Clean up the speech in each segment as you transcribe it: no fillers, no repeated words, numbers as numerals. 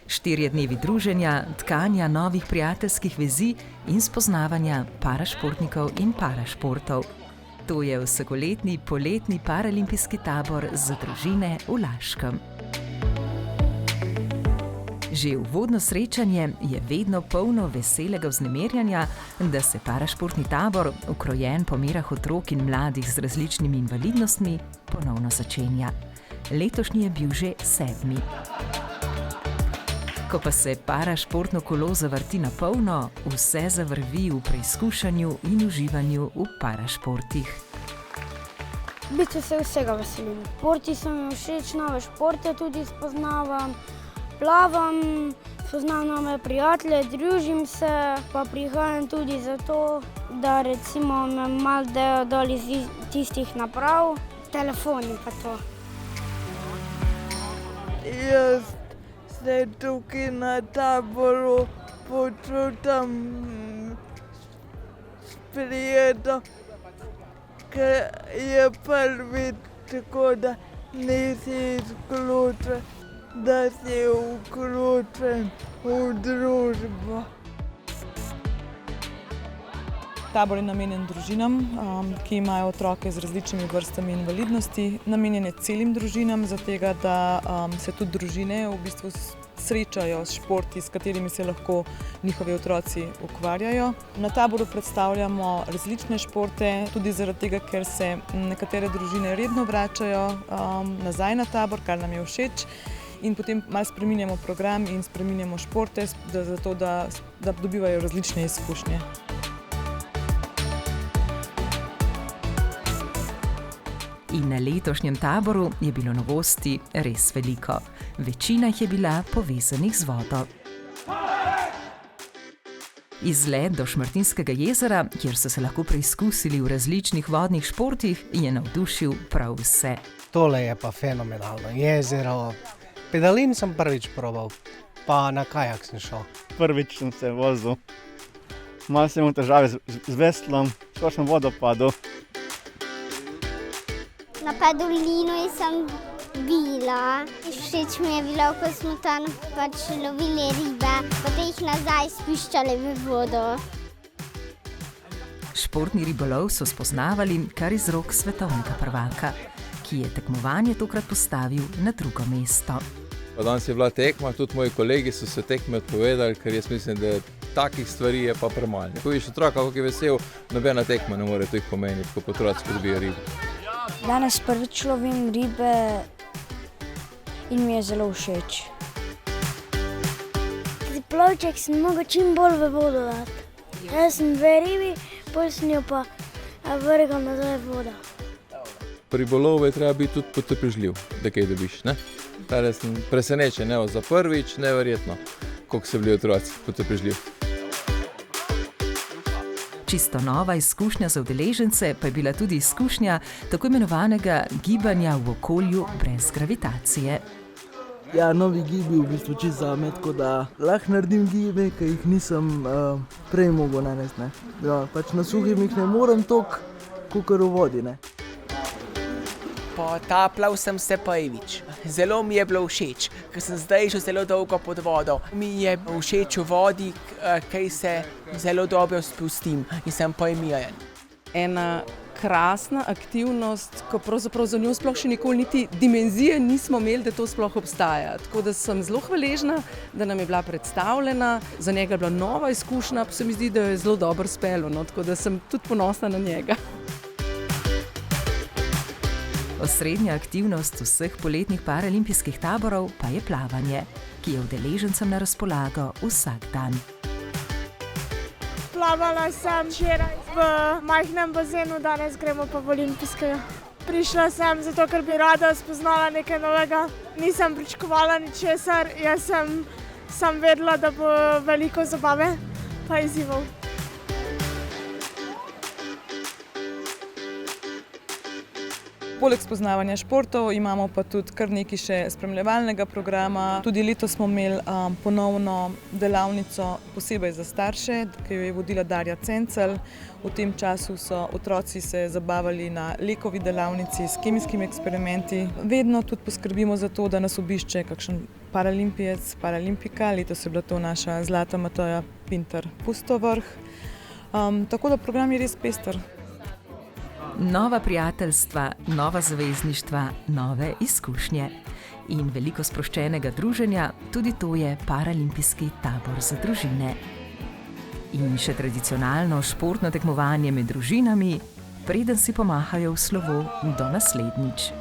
4 dnevi druženja, tkanja novih prijateljskih vezi in spoznavanja parašportnikov in parašportov. To je vsakoletni poletni paralimpijski tabor za družine v Laškem. Že uvodno srečanje je vedno polno veselega vznemirjanja, da se parašportni tabor, ukrojen po merah otrok in mladih z različnimi invalidnostmi, ponovno začenja. Letošnji je bil že 7. Ko pa se parašportno kolo zavrti na polno, vse zavrvi v preizkušanju in uživanju v parašportih. V bistvu se vsega veselim. Športi so mi všeč, nove športe tudi spoznavam, plavam, spoznam nove prijatelje, družim se, pa prihajam tudi zato, da recimo me malo dajo dol iz tistih naprav, telefoni pa to. Jaz se tukaj na taboru počutim sprijeto, ker je prvi, tako da nisi izključen, da si vključen v družbo. Tabor je namenjen družinam, ki imajo otroke z različnimi vrstami invalidnosti. Namenjen je celim družinam, zato da se tudi družine v bistvu srečajo s športi, s katerimi se lahko njihovi otroci ukvarjajo. Na taboru predstavljamo različne športe, tudi zaradi tega, ker se nekatere družine redno vračajo nazaj na tabor, kar nam je všeč. In potem malo spreminjamo program in spreminjamo športe, zato da dobivajo različne izkušnje. In na letošnjem taboru je bilo novosti res veliko. Večina jih je bila povezanih z vodo. Izlet do Šmartinskega jezera, kjer so se lahko preizkusili v različnih vodnih športih, je navdušil prav vse. Tole je pa fenomenalno jezero. Pedalin sem prvič probal, pa na kajak sem šel. Prvič sem se vozil. Malo sem imel težave z veslom, skočil v vodopadu. Na Pedalinu sem bila. Všeč mi je bilo, ko smo tam lovili ribe, potem jih nazaj spuščali v vodo. Športni ribolov so spoznavali kar iz rok svetovnega prvaka, ki je tekmovanje tokrat postavil na 2. mesto. Danes je bila tekma, tudi moji kolegi so se tekme odpovedali, ker jaz mislim, da takih stvari je pa premalo. Ko vidiš otroka, kako je vesel, nobena tekma ne more to jih pomeniti, ko otroci dobijo ribo. Danes prvič lovim ribe in mi je zelo všeč. Plovček sem mogel čim bolj v vodo dati. Jaz sem 2 ribi, potem sem jo pa vrgal nazaj v vodo. Pri ribolovu je treba biti tudi potrpežljiv, da kaj dobiš, ne? Tale sem presenečen, evo, za prvič, neverjetno, koliko so bili otroci potrpežljivi. Čisto nova izkušnja za udeležence pa je bila tudi izkušnja tako imenovanega gibanja v okolju brez gravitacije. Ja, novi gibi v bistvu čisto zame, tako da lahko naredim gibe, ki jih nisem prej mogel narediti, ne. Ja, pač na suhim jih ne morem toliko, kakor v vodi, ne. Potapljal sem se prvič. Zelo mi je bilo všeč, ker sem zdaj že zelo dolgo pod vodo. Mi je všeč v vodi, ker se zelo dobro spustim in sem pomiren. Ena krasna aktivnost, ko pravzaprav za njo sploh še nikoli niti dimenzije nismo imeli, da to sploh obstaja. Tako da sem zelo hvaležna, da nam je bila predstavljena. Za njega je bila nova izkušnja, pa se mi zdi, da je zelo dobro speljal, no, tako da sem tudi ponosna na njega. Osrednja aktivnost vseh poletnih paralimpijskih taborov pa je plavanje, ki je udeležencem na razpolago vsak dan. Plavala sem včeraj v majhnem bazenu, danes gremo pa v olimpijskega. Prišla sem zato, ker bi rada spoznala nekaj novega. Nisem pričakovala ničesar, jaz sem vedela, da bo veliko zabave pa izzivov. Poleg spoznavanja športov imamo pa tudi kar nekaj še spremljevalnega programa. Tudi letos smo imeli ponovno delavnico posebej za starše, ki jo je vodila Darja Cencelj. V tem času so otroci se zabavali na Lekovi delavnici s kemijskimi eksperimenti. Vedno tudi poskrbimo za to, da nas obišče kakšen paralimpijec, paralimpika, letos je bila to naša Zlata Mateja Pintar Pustovrh. Tako da program je res pester. Nova prijateljstva, nova zavezništva, nove izkušnje in veliko sproščenega druženja, tudi to je paralimpijski tabor za družine. In še tradicionalno športno tekmovanje med družinami, preden si pomahajo v slovo do naslednjič.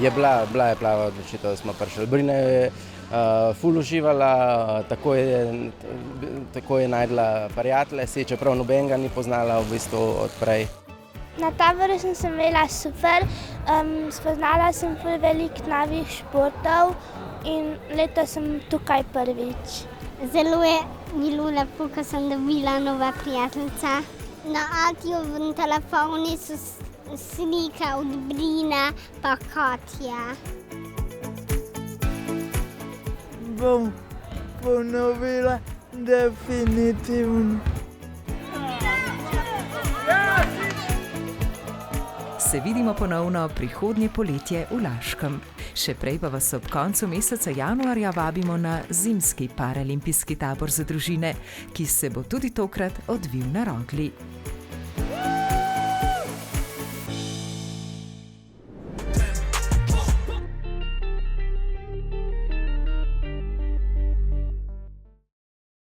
Je bila je plava odločitev, da smo prišli. Brina je ful uživala, tako je najdla prijatelje, čeprav nobenega ni poznala v bistvu odprej. Na taboru sem se imela super, spoznala sem ful veliko novih športov in letos sem tukaj prvič. Zelo je bilo lepo, ko sem dobila nova prijateljica. Na Atiju v telefonu so slika od Brine pa Katja. Bom ponovila definitivno. Se vidimo ponovno prihodnje poletje v Laškem. Še prej pa vas ob koncu meseca januarja vabimo na zimski paralimpijski tabor za družine, ki se bo tudi tokrat odvil na Rogli.